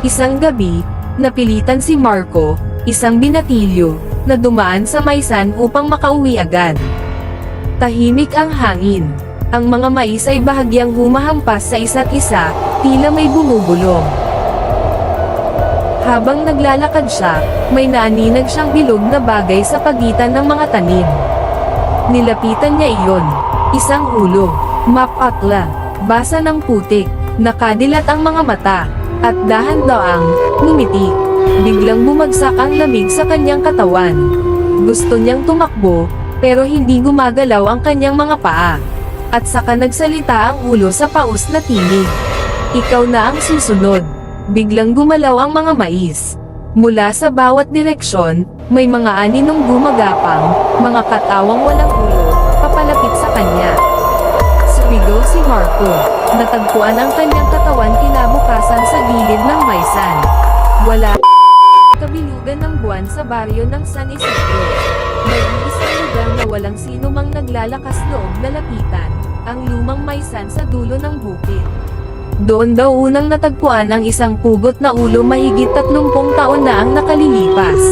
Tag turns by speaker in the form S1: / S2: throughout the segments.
S1: Isang gabi, napilitan si Marco, isang binatilyo, na dumaan sa Maysan upang makauwi agad. Tahimik ang hangin. Ang mga mais ay bahagyang humahampas sa isa't isa, tila may bumubulong. Habang naglalakad siya, may naaninag siyang bilog na bagay sa pagitan ng mga tanim. Nilapitan niya iyon. Isang ulo. Mapatla. Basa ng putik. Nakadilat ang mga mata. At dahan-daang ngumiti. Biglang bumagsak ang lamig sa kanyang katawan. Gusto niyang tumakbo, pero hindi gumagalaw ang kanyang mga paa. At saka nagsalita ang ulo sa paus na tinig. Ikaw na ang susunod. Biglang gumalaw ang mga mais. Mula sa bawat direksyon, may mga aninong gumagapang, mga katawang walang ulo, papalapit sa kanya. Sumigaw si Marco. Natagpuan ang kanyang katawan kinabukasan sa gilid ng Maysan. Wala kabilugan ng buwan sa baryo ng San Isidro. May isang lugar na walang sino mang naglalakas loob na lapitan, ang lumang Maysan sa dulo ng bukid. Doon daw unang natagpuan ang isang pugot na ulo mahigit 30 taon na ang nakalilipas.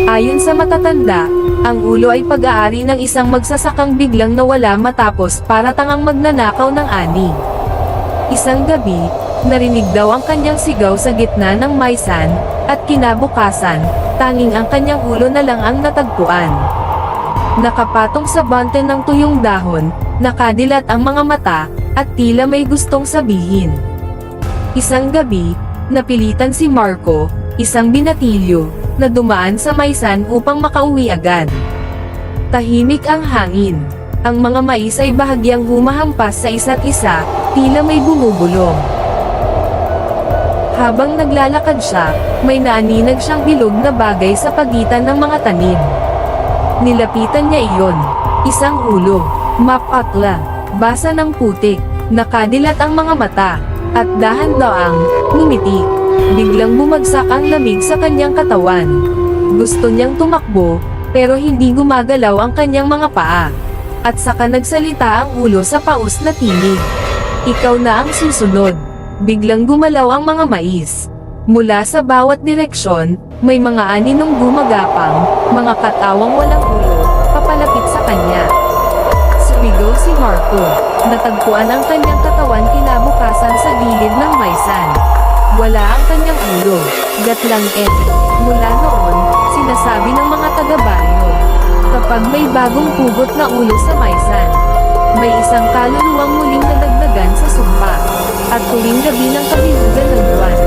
S1: Ayon sa matatanda, ang ulo ay pag-aari ng isang magsasakang biglang nawala matapos paratangang magnanakaw ng ani. Isang gabi, narinig daw ang kanyang sigaw sa gitna ng Maysan, at kinabukasan, tanging ang kanyang ulo na lang ang natagpuan. Nakapatong sa bante ng tuyong dahon, nakadilat ang mga mata, at tila may gustong sabihin. Isang gabi, napilitan si Marco, isang binatilyo, na dumaan sa Maysan upang makauwi agad. Tahimik ang hangin. Ang mga mais ay bahagyang humahampas sa isa't isa, tila may bumubulong. Habang naglalakad siya, may naaninag siyang bilog na bagay sa pagitan ng mga tanim. Nilapitan niya iyon. Isang ulo. Mapatla. Basa ng putik. Nakadilat ang mga mata. At dahan-daang ngumiti. Biglang bumagsak ang lamig sa kanyang katawan. Gusto niyang tumakbo, pero hindi gumagalaw ang kanyang mga paa. At saka nagsalita ang ulo sa paus na tinig. Ikaw na ang susunod. Biglang gumalaw ang mga mais. Mula sa bawat direksyon, may mga aninong gumagapang, mga katawang walang ulo, papalapit sa kanya. Sumigaw si Marco. Natagpuan ang kanyang katawan kinabukasan sa gilid ng Maysan. Wala ang kanyang ulo. Gatlang Eddie. Mula noon, sinasabi ng mga taga-baryo, kapag may bagong pugot na ulo sa Maysan, may isang kaluluwang muling nadagdagan sa sumpa. At tuwing gabi ng kabilugan ng buwan,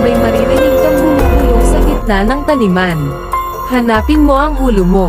S1: may maririnig kang bumubulong sa gitna ng taniman. Hanapin mo ang ulo mo.